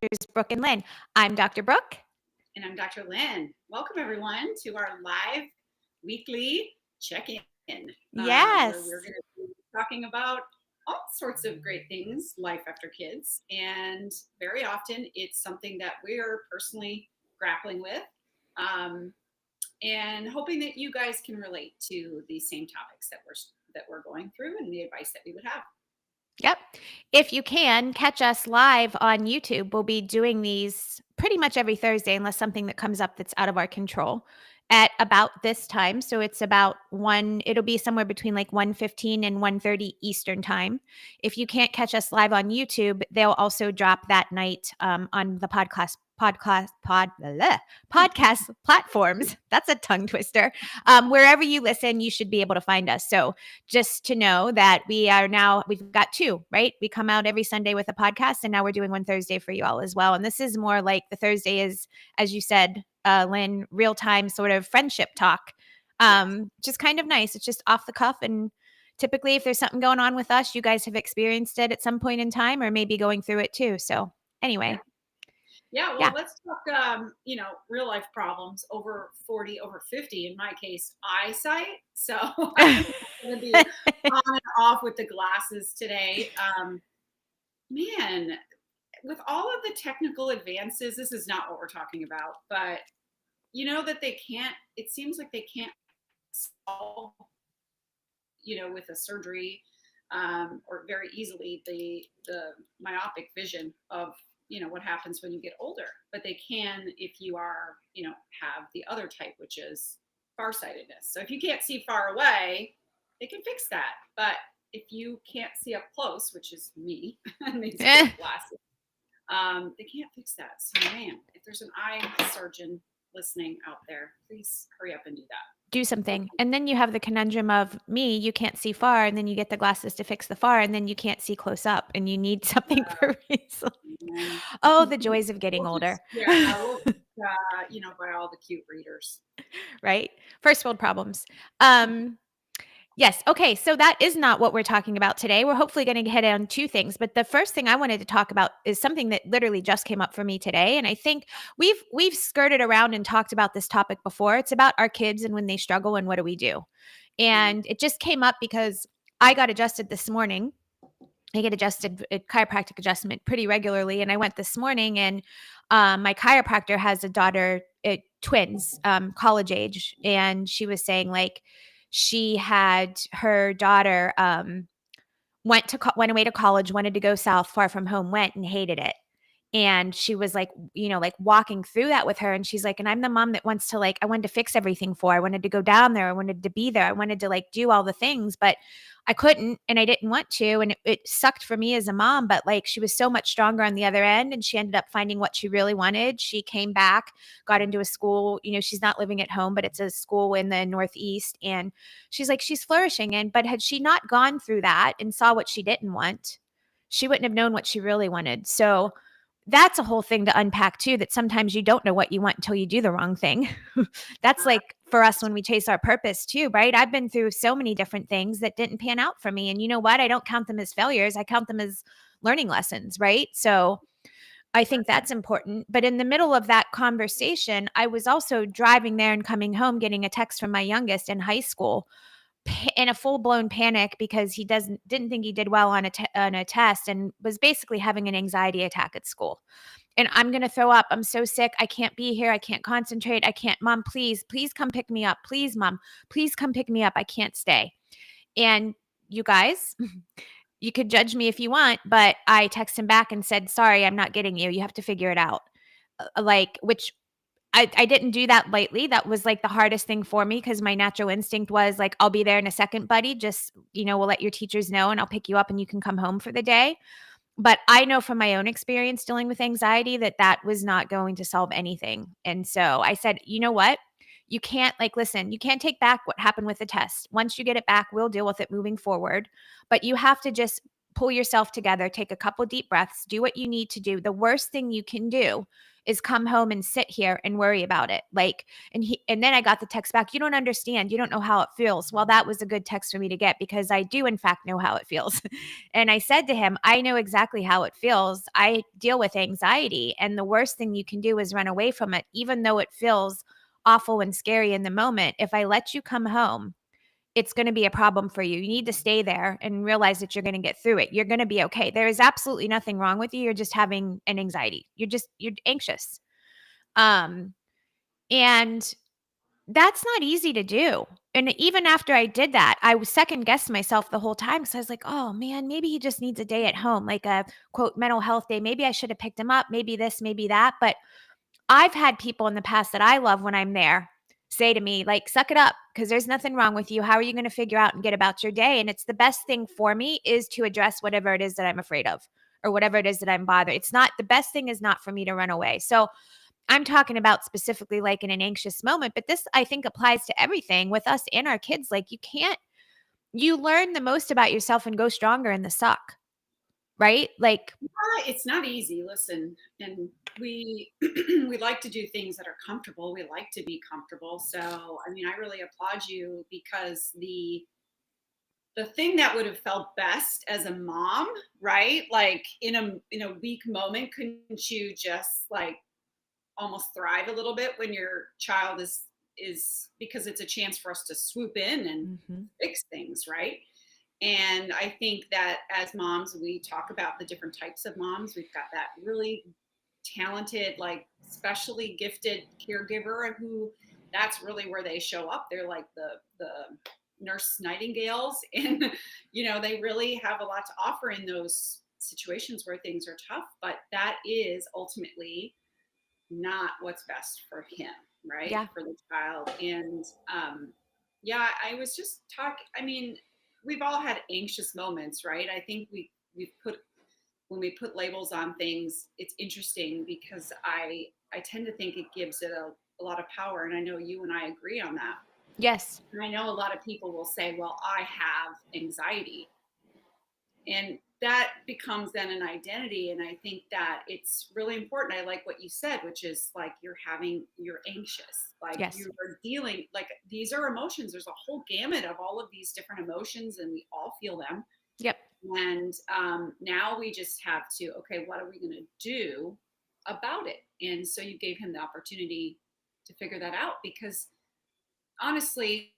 Doctors Brooke and Lynn. I'm Dr. Brooke. And I'm Dr. Lynn. Welcome, everyone, to our live weekly check-in, where we're Yes. going to be talking about all sorts of great things, life after kids. And very often it's something that we're personally grappling with, and hoping that you guys can relate to the same topics that we're going through and the advice that we would have. Yep. If you can, catch us live on YouTube. We'll be doing these pretty much every Thursday, unless something that comes up that's out of our control, at about this time. So it's about it'll be somewhere between like 1:15 and 1:30 Eastern time. If you can't catch us live on YouTube, they'll also drop that night on the podcast platforms. That's a tongue twister. Wherever you listen, you should be able to find us. So just to know that we've got two, right? We come out every Sunday with a podcast, and now we're doing one Thursday for you all as well. And this is more like the Thursday is, as you said, Lynn, real time sort of friendship talk. Just kind of nice. It's just off the cuff. And typically if there's something going on with us, you guys have experienced it at some point in time or maybe going through it too. So anyway. Yeah, well, let's talk, real life problems over 40, over 50, in my case, eyesight. So I'm going to be on and off with the glasses today. Man, with all of the technical advances, this is not what we're talking about, but you know that it seems like they can't solve, with a surgery, or very easily the myopic vision of what happens when you get older, but they can if you are have the other type, which is farsightedness. So if you can't see far away, they can fix that, but if you can't see up close, which is me and these glasses, they can't fix that. So man, if there's an eye surgeon listening out there, please hurry up and do that. Do something. And then you have the conundrum of you can't see far, and then you get the glasses to fix the far, and then you can't see close up, and you need something for reason. Oh, the joys of getting older. We'll buy all the cute readers. Right? First world problems. Yes. Okay. So that is not what we're talking about today. We're hopefully going to hit on two things. But the first thing I wanted to talk about is something that literally just came up for me today. And I think we've skirted around and talked about this topic before. It's about our kids and when they struggle and what do we do. And it just came up because I got adjusted this morning. I get adjusted a chiropractic adjustment pretty regularly. And I went this morning, and my chiropractor has a daughter, twins, college age. And she was saying like, she had her daughter went away to college, wanted to go south, far from home, went and hated it. And she was like, like walking through that with her. And she's like, and I'm the mom that wants to I wanted to fix everything for her. I wanted to go down there. I wanted to be there. I wanted to do all the things, but I couldn't, and I didn't want to. And it sucked for me as a mom, but she was so much stronger on the other end. And she ended up finding what she really wanted. She came back, got into a school, she's not living at home, but it's a school in the Northeast. And she's like, she's flourishing. But had she not gone through that and saw what she didn't want, she wouldn't have known what she really wanted. So that's a whole thing to unpack too, that sometimes you don't know what you want until you do the wrong thing. That's like for us when we chase our purpose too, right? I've been through so many different things that didn't pan out for me. And you know what? I don't count them as failures. I count them as learning lessons, right? So I think that's important. But in the middle of that conversation, I was also driving there and coming home, getting a text from my youngest in high school in a full-blown panic because he didn't think he did well on a test and was basically having an anxiety attack at school. And I'm going to throw up. I'm so sick. I can't be here. I can't concentrate. I can't. Mom, please come pick me up. Please, Mom, please come pick me up. I can't stay. And you guys, you could judge me if you want, but I texted him back and said, sorry, I'm not getting you. You have to figure it out. Which I didn't do that lightly. That was the hardest thing for me because my natural instinct was I'll be there in a second, buddy. Just, we'll let your teachers know and I'll pick you up and you can come home for the day. But I know from my own experience dealing with anxiety that was not going to solve anything. And so I said, you know what? You can't listen, you can't take back what happened with the test. Once you get it back, we'll deal with it moving forward. But you have to just pull yourself together, take a couple deep breaths, do what you need to do. The worst thing you can do is come home and sit here and worry about it. Like, and then I got the text back, you don't understand. You don't know how it feels. Well, that was a good text for me to get because I do in fact know how it feels. And I said to him, I know exactly how it feels. I deal with anxiety, and the worst thing you can do is run away from it, even though it feels awful and scary in the moment. If I let you come home, it's going to be a problem for you. You need to stay there and realize that you're going to get through it. You're going to be okay. There is absolutely nothing wrong with you. You're just having an anxiety. You're anxious. Um, and that's not easy to do. And even after I did that, I was second guessed myself the whole time. So I was like, oh man, maybe he just needs a day at home, like a quote mental health day. Maybe I should have picked him up. Maybe this, maybe that. But I've had people in the past that I love when I'm there say to me, like, suck it up because there's nothing wrong with you. How are you going to figure out and get about your day? And it's the best thing for me is to address whatever it is that I'm afraid of or whatever it is that I'm bothered. It's not the best thing is not for me to run away. So I'm talking about specifically like in an anxious moment, but this I think applies to everything with us and our kids. Like you learn the most about yourself and go stronger in the suck, right? Like, It's not easy. Listen, and we we like to do things that are comfortable. We like to be comfortable. So, I mean, I really applaud you because the thing that would have felt best as a mom, right? Like in a weak moment, couldn't you just like almost thrive a little bit when your child is because it's a chance for us to swoop in and mhm. fix things, right? And I think that as moms, we talk about the different types of moms. We've got that really talented, like specially gifted caregiver who that's really where they show up. They're like the nurse nightingales, and they really have a lot to offer in those situations where things are tough. But that is ultimately not what's best for him, right? Yeah. For the child. And yeah, I was just talking. I mean, we've all had anxious moments, right? I think we've put when we put labels on things, it's interesting because I tend to think it gives it a lot of power, and I know you and I agree on that. Yes. And I know a lot of people will say, "Well, I have anxiety," and that becomes then an identity. And I think that it's really important. I like what you said, which is like you're anxious, like Yes. you're dealing, like these are emotions. There's a whole gamut of all of these different emotions, and we all feel them. Yep. And now we just have to, okay, what are we going to do about it? And so you gave him the opportunity to figure that out because honestly,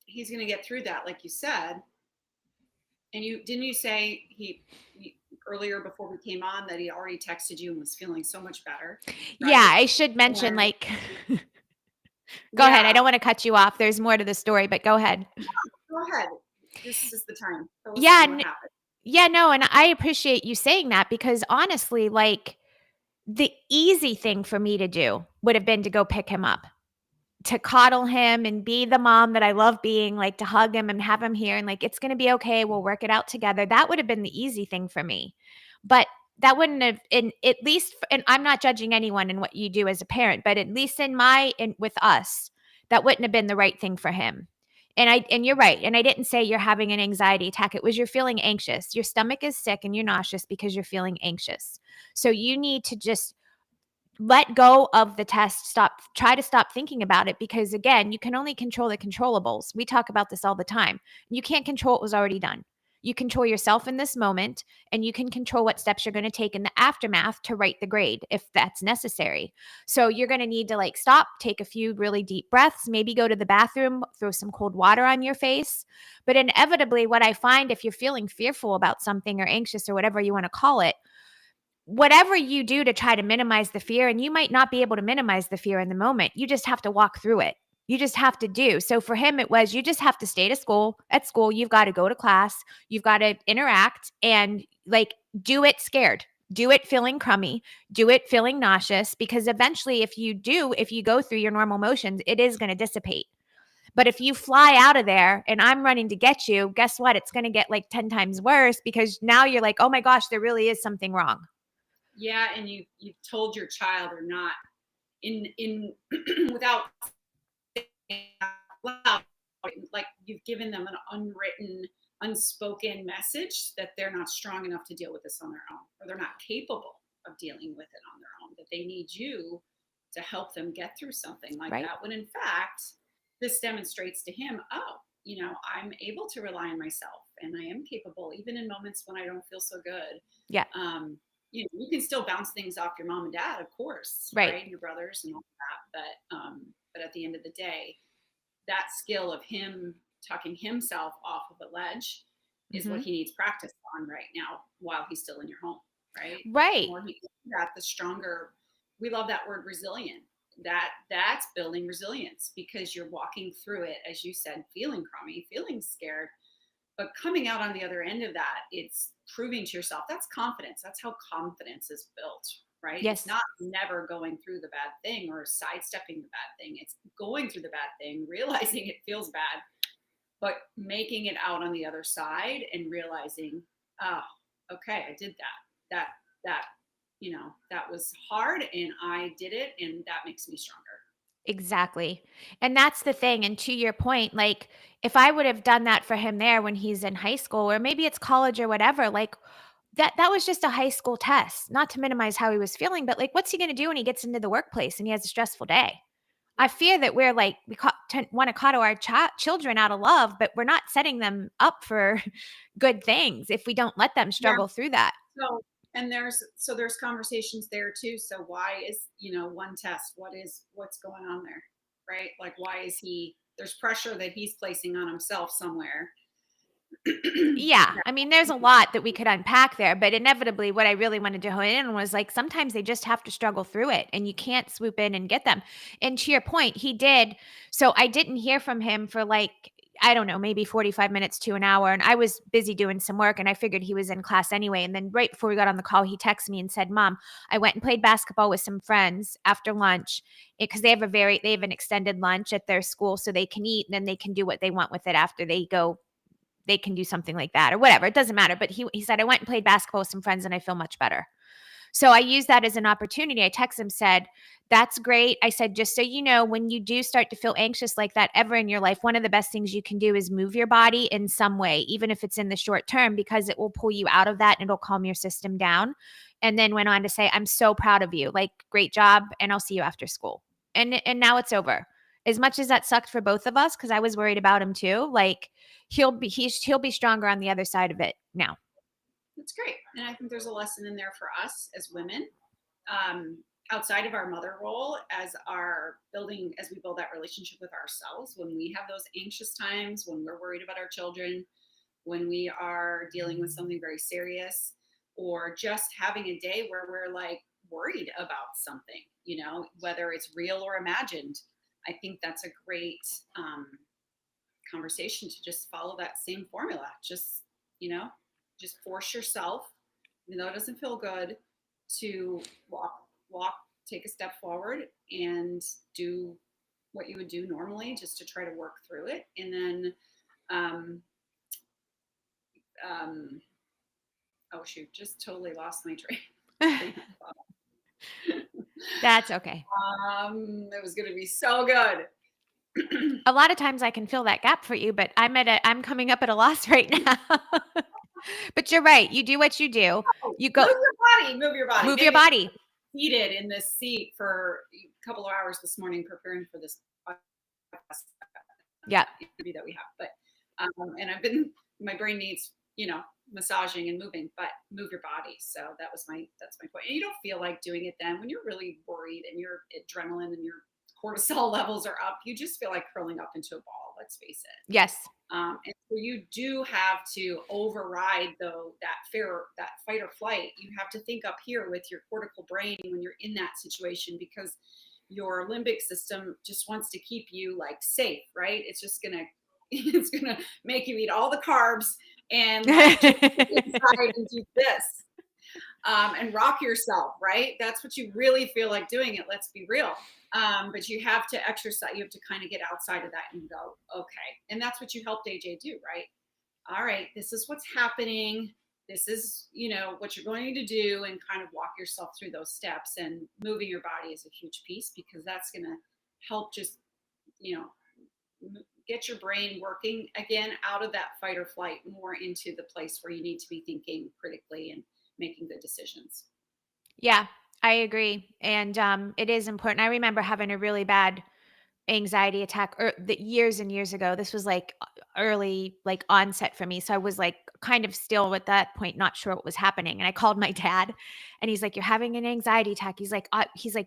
he's going to get through that, like you said. And you say earlier before we came on that he already texted you and was feeling so much better, Yeah, right? I should mention, And like go ahead, I yeah, don't wanna cut you off, there's more to the story, but go ahead. go ahead. This is the time. Fill us Yeah, in. What happened? yeah, no, and I appreciate you saying that because honestly, like, the easy thing for me to do would have been to go pick him up, to coddle him and be the mom that I love being, like, to hug him and have him here and, like, "It's gonna be okay, we'll work it out together." That would have been the easy thing for me, but that wouldn't have in at least and I'm not judging anyone in what you do as a parent, but at least in with us, that wouldn't have been the right thing for him. And you're right, and I didn't say you're having an anxiety attack, it was you're feeling anxious. Your stomach is sick and you're nauseous because you're feeling anxious. So you need to just let go of the test, try to stop thinking about it because again, you can only control the controllables. We talk about this all the time. You can't control what was already done. You control yourself in this moment and you can control what steps you're going to take in the aftermath to write the grade if that's necessary. So you're going to need to like stop, take a few really deep breaths, maybe go to the bathroom, throw some cold water on your face. But inevitably what I find if you're feeling fearful about something or anxious or whatever you want to call it, whatever you do to try to minimize the fear, and you might not be able to minimize the fear in the moment, you just have to walk through it. You just have to do. So for him, it was you just have to stay to school. At school, you've got to go to class, you've got to interact and like do it scared. Do it feeling crummy, do it feeling nauseous, because eventually, if you go through your normal motions, it is going to dissipate. But if you fly out of there and I'm running to get you, guess what? It's going to get like 10 times worse because now you're like, oh my gosh, there really is something wrong. Yeah, and you've told your child or not in without saying out loud, like you've given them an unwritten unspoken message that they're not strong enough to deal with this on their own, or they're not capable of dealing with it on their own, that they need you to help them get through something like Right. that. When in fact, this demonstrates to him, oh, I'm able to rely on myself and I am capable, even in moments when I don't feel so good. Yeah. Um, you can still bounce things off your mom and dad, of course, Right. right? And your brothers and all that. But at the end of the day, that skill of him tucking himself off of a ledge is what Hmm. he needs practice on right now while he's still in your home, right? The Right. more he can do that, the stronger. We love that word resilient. That's building resilience because you're walking through it, as you said, feeling crummy, feeling scared, but coming out on the other end of that, it's proving to yourself. That's confidence. That's how confidence is built, right? It's Yes. not never going through the bad thing or sidestepping the bad thing. It's going through the bad thing, realizing it feels bad, but making it out on the other side and realizing, oh, okay, I did that. That that was hard and I did it and that makes me stronger. Exactly. And that's the thing, and to your point, like, if I would have done that for him there when he's in high school, or maybe it's college or whatever, like, that was just a high school test, not to minimize how he was feeling, but, like, what's he gonna do when he gets into the workplace and he has a stressful day? I Yeah. fear that we're, like, we wanna coddle our children out of love, but we're not setting them up for good things if we don't let them Yeah. struggle through that. So, and there's conversations there too. So why is, one test? What's going on there? Right? Like why is there's pressure that he's placing on himself somewhere. Yeah, I mean, there's a lot that we could unpack there, but inevitably, what I really wanted to hone in on was like sometimes they just have to struggle through it and you can't swoop in and get them. And to your point, he did. So I didn't hear from him for like, I don't know, maybe 45 minutes to an hour. And I was busy doing some work and I figured he was in class anyway. And then right before we got on the call, he texted me and said, Mom, I went and played basketball with some friends after lunch because they have an extended lunch at their school so they can eat and then they can do what they want with it after they can do something like that or whatever. It doesn't matter. But he said, I went and played basketball with some friends and I feel much better. So I used that as an opportunity. I texted him, said, that's great. I said, just so you know, when you do start to feel anxious like that ever in your life, one of the best things you can do is move your body in some way, even if it's in the short term, because it will pull you out of that and it'll calm your system down. And then went on to say, I'm so proud of you. Like, great job. And I'll see you after school. And now it's over. As much as that sucked for both of us, because I was worried about him too, like he'll be stronger on the other side of it now. That's great. And I think there's a lesson in there for us as women, um, outside of our mother role, as we build that relationship with ourselves, when we have those anxious times, when we're worried about our children, when we are dealing with something very serious, or just having a day where we're like worried about something, whether it's real or imagined. I think that's a great conversation to just follow that same formula. You know, just force yourself, even though it doesn't feel good, to walk, take a step forward and do what you would do normally just to try to work through it. And then, um, um, oh shoot, just totally lost my train of thought. That's okay. It was going to be so good. A lot of times I can fill that gap for you, but I'm coming up at a loss right now. But you're right. You do what you do. Oh, You go move your body. move your Maybe body. seated in this seat for a couple of hours this morning preparing for this podcast Yeah. interview that we have. But and my brain needs massaging and moving, but move your body. So that's my point. And you don't feel like doing it then when you're really worried and your adrenaline and your cortisol levels are up. You just feel like curling up into a ball. Let's face it. Yes. And so you do have to override though that fight or flight. You have to think up here with your cortical brain when you're in that situation, because your limbic system just wants to keep you like safe, right? It's gonna make you eat all the carbs and like just sit inside and do this, and rock yourself, right? That's what you really feel like doing it. Let's be real. But you have to exercise. You have to kind of get outside of that and go, okay. And that's what you helped AJ do, right? All right, this is what's happening. This is, what you're going to do, and kind of walk yourself through those steps. And moving your body is a huge piece, because that's going to help just, get your brain working again out of that fight or flight more into the place where you need to be thinking critically and making good decisions. Yeah, I agree. And it is important. I remember having a really bad anxiety attack years and years ago. This was like early like onset for me. So I was like kind of still at that point not sure what was happening. And I called my dad and he's like, "You're having an anxiety attack." He's like,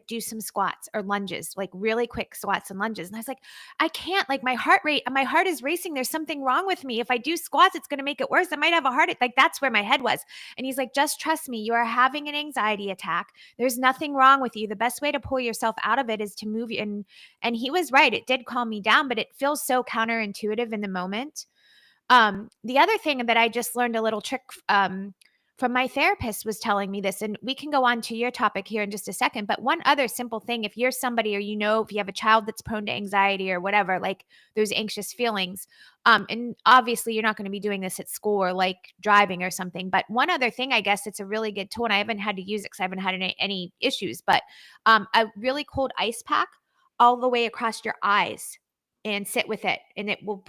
"Do some squats or lunges, like really quick squats and lunges." And I was like, "I can't, like my heart is racing. There's something wrong with me. If I do squats, it's going to make it worse. I might have a heart attack." Like that's where my head was. And he's like, "Just trust me. You are having an anxiety attack. There's nothing wrong with you. The best way to pull yourself out of it is to move." And he was right. It did calm me down, but it feels so counterintuitive in the moment. The other thing that I just learned a little trick from my therapist was telling me this, and we can go on to your topic here in just a second. But one other simple thing, if you're somebody or if you have a child that's prone to anxiety or whatever, like those anxious feelings, and obviously you're not going to be doing this at school or like driving or something. But one other thing, I guess it's a really good tool, and I haven't had to use it because I haven't had any issues, but a really cold ice pack all the way across your eyes and sit with it, and it will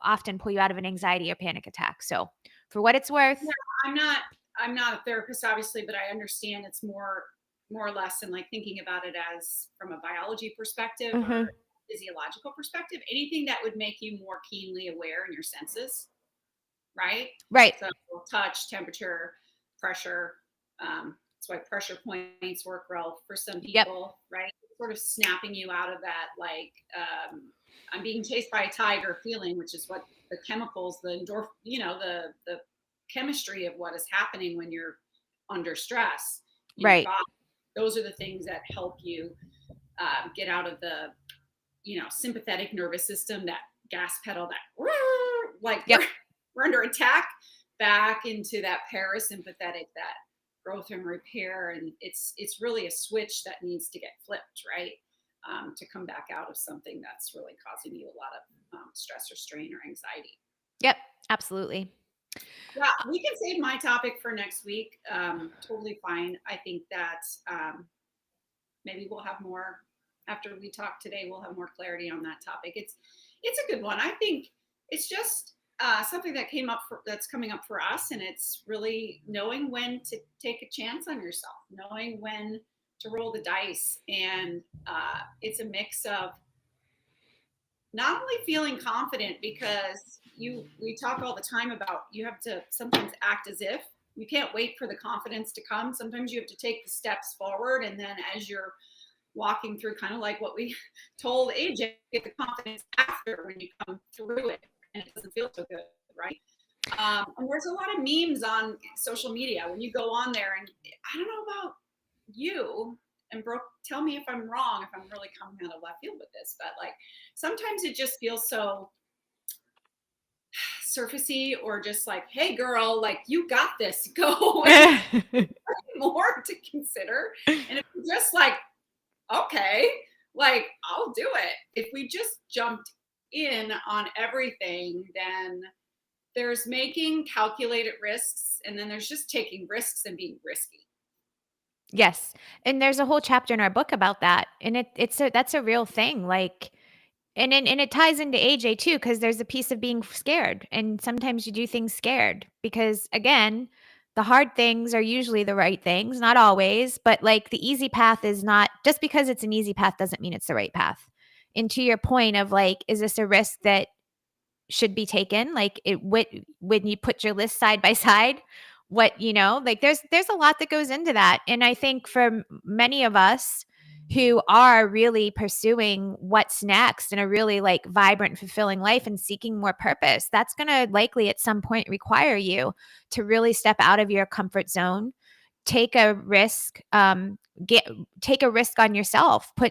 often pull you out of an anxiety or panic attack. So for what it's Yeah, worth. I'm not a therapist, obviously, but I understand it's more or less in like thinking about it as from a biology perspective Mhm. or physiological perspective, anything that would make you more keenly aware in your senses, right? Right. So touch, temperature, pressure. That's why pressure points work well for some Yep. people, right? Sort of snapping you out of that, like I'm being chased by a tiger feeling, which is what the chemicals, the endorphin, the chemistry of what is happening when you're under stress in your Right. body. Those are the things that help you get out of the sympathetic nervous system, that gas pedal, that like Yep. we're under attack, back into that parasympathetic, that growth and repair. And it's really a switch that needs to get flipped, right? To come back out of something that's really causing you a lot of stress or strain or anxiety. Yep. Absolutely. Yeah, we can save my topic for next week. Totally fine. I think that maybe we'll have more after we talk today. We'll have more clarity on that topic. It's a good one. I think it's just something that's coming up for us, and it's really knowing when to take a chance on yourself, knowing when to roll the dice, and it's a mix of not only feeling confident, because we talk all the time about you have to sometimes act as if you can't wait for the confidence to come. Sometimes you have to take the steps forward, and then as you're walking through, kind of like what we told AJ, get the confidence after when you come through it and it doesn't feel so good, right? And there's a lot of memes on social media when you go on there, and I don't know about you, and Brooke, tell me if I'm wrong, if I'm really coming out of left field with this, but like sometimes it just feels so surfacey, or just like, hey girl, like you got this, go. And more to consider. And if you're just like, okay, like I'll do it. If we just jumped in on everything, then there's making calculated risks, and then there's just taking risks and being risky. Yes. And there's a whole chapter in our book about that. And that's a real thing. Like, and it ties into AJ too, because there's a piece of being scared. And sometimes you do things scared because, again, the hard things are usually the right things, not always. But like the easy path is not just because it's an easy path doesn't mean it's the right path. And to your point of like, is this a risk that should be taken? Like when you put your list side by side, like there's a lot that goes into that. And I think for many of us who are really pursuing what's next in a really like vibrant, fulfilling life and seeking more purpose, that's going to likely at some point require you to really step out of your comfort zone, take a risk, get take a risk on yourself, go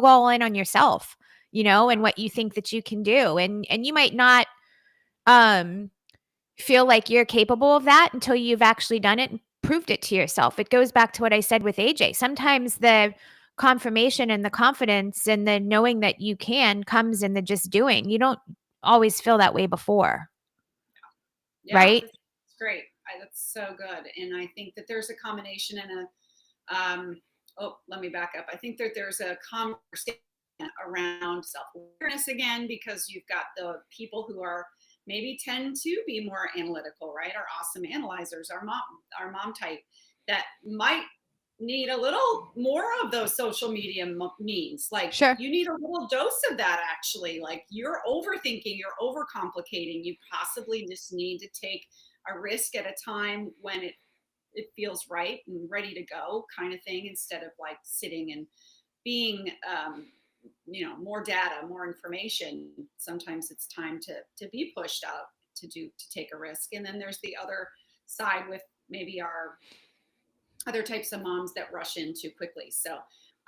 all in on yourself, and what you think that you can do. And you might not um feel like you're capable of that until you've actually done it and proved it to yourself. It goes back to what I said with AJ. Sometimes the confirmation and the confidence and the knowing that you can comes in the just doing. You don't always feel that way before, Yeah, right? that's great. That's so good. And I think that there's a combination and a, oh, let me back up. I think that there's a conversation around self-awareness again, because you've got the people who are maybe tend to be more analytical, right? Our awesome analyzers, our mom type that might need a little more of those social media memes. Like Sure. you need a little dose of that actually. Like you're overthinking, you're overcomplicating. You possibly just need to take a risk at a time when it feels right and ready to go kind of thing, instead of like sitting and being more data, more information. Sometimes it's time to be pushed out to take a risk. And then there's the other side with maybe our other types of moms that rush in too quickly. So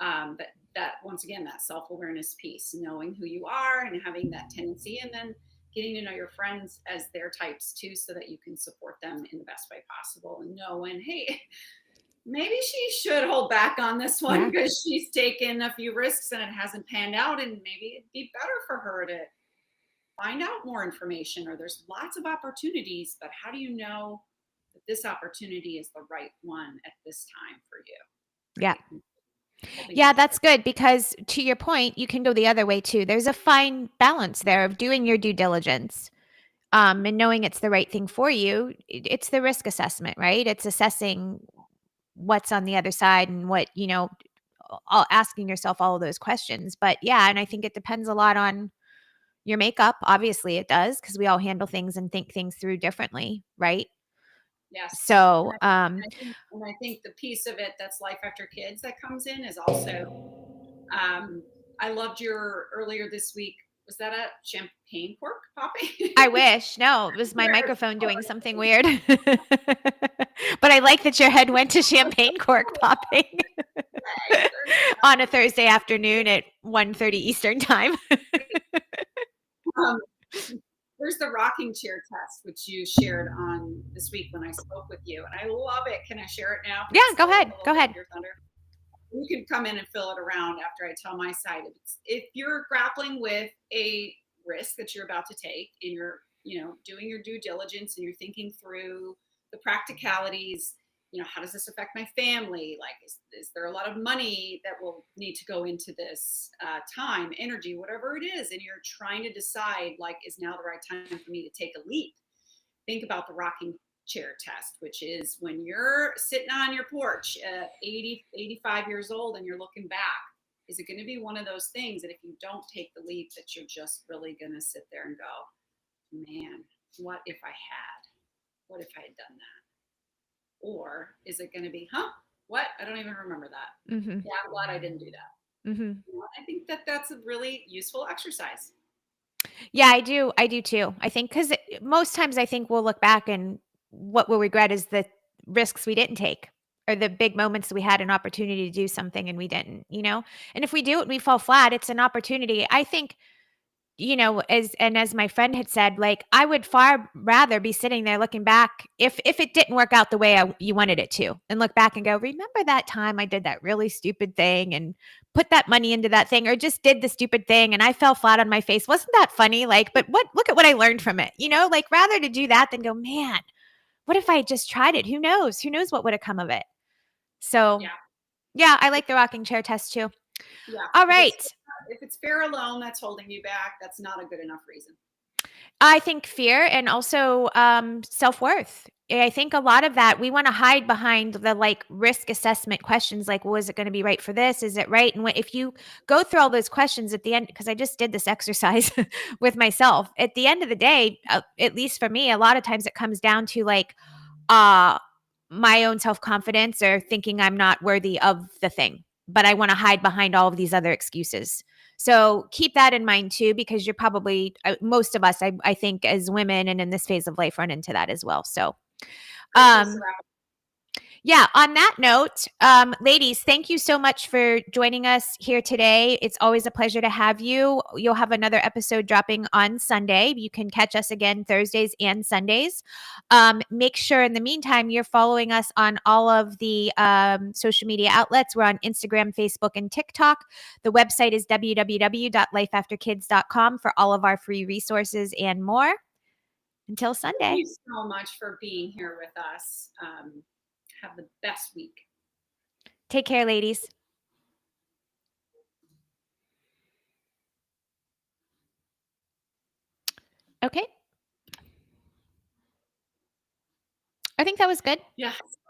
but that once again, that self-awareness piece, knowing who you are and having that tendency, and then getting to know your friends as their types too, so that you can support them in the best way possible and know when, hey, maybe she should hold back on this one Yeah. because she's taken a few risks and it hasn't panned out, and maybe it'd be better for her to find out more information, or there's lots of opportunities, but how do you know that this opportunity is the right one at this time for you, Yeah. right? Helping Yeah, support. that's good because to your point, you can go the other way too. There's a fine balance there of doing your due diligence, and knowing it's the right thing for you. It's the risk assessment, right? It's assessing what's on the other side and what, all asking yourself all of those questions. But yeah, and I think it depends a lot on your makeup. Obviously, it does because we all handle things and think things through differently, right? Yes. So, And I think the piece of it that's life after kids that comes in is also, I loved your earlier this week. Was that a champagne cork popping? I wish. No, it was my Where microphone doing something weird. But I like that your head went to champagne cork popping on a Thursday afternoon at 1:30 Eastern time. um, there's the rocking chair test, which you shared on this week when I spoke with you, and I love it. Can I share it now? Yeah, go Stealing ahead. a little Go bit of ahead. your thunder. You can come in and fill it around after I tell my side. If you're grappling with a risk that you're about to take and you're, doing your due diligence and you're thinking through the practicalities, how does this affect my family? Like, is there a lot of money that will need to go into this, time, energy, whatever it is, and you're trying to decide, like, is now the right time for me to take a leap? Think about the rocking chair test, which is when you're sitting on your porch at 80, 85 years old and you're looking back, is it going to be one of those things that if you don't take the leap that you're just really going to sit there and go, man, what if I had? What if I had done that? Or is it going to be, what? I don't even remember that. Mhm. Yeah, I'm glad I didn't do that. Mhm. I think that that's a really useful exercise. Yeah, I do. I do too. I think because most times I think we'll look back and what we'll regret is the risks we didn't take or the big moments we had an opportunity to do something and we didn't. And if we do it and we fall flat, it's an opportunity. I think as my friend had said, like, I would far rather be sitting there looking back if it didn't work out the way you wanted it to, and look back and go, remember that time I did that really stupid thing and put that money into that thing, or just did the stupid thing and I fell flat on my face. Wasn't that funny? Like, but look at what I learned from it. Like, rather to do that than go, man, what if I had just tried it? Who knows? Who knows what would have come of it? So, Yeah. yeah, I like the rocking chair test too. Yeah. All If it's right. if it's fear alone that's holding you back, that's not a good enough reason. I think fear and also, self-worth. I think a lot of that we wanna hide behind the, like, risk assessment questions, like, "Well, is it gonna be right for this? Is it right?" And if you go through all those questions at the end, because I just did this exercise with myself. At the end of the day, at least for me, a lot of times it comes down to, like, uh, my own self-confidence or thinking I'm not worthy of the thing, but I wanna hide behind all of these other excuses. So keep that in mind too, because you're probably most of us, I think, as women and in this phase of life, run into that as well. So, Great place to um, wrap up. yeah, on that note, ladies, thank you so much for joining us here today. It's always a pleasure to have you. You'll have another episode dropping on Sunday. You can catch us again Thursdays and Sundays. Make sure in the meantime you're following us on all of the social media outlets. We're on Instagram, Facebook, and TikTok. The website is www.lifeafterkids.com for all of our free resources and more. Until Thank Sunday. you so much for being here with us. Have the best week. Take care, ladies. Okay. I think that was good. Yeah.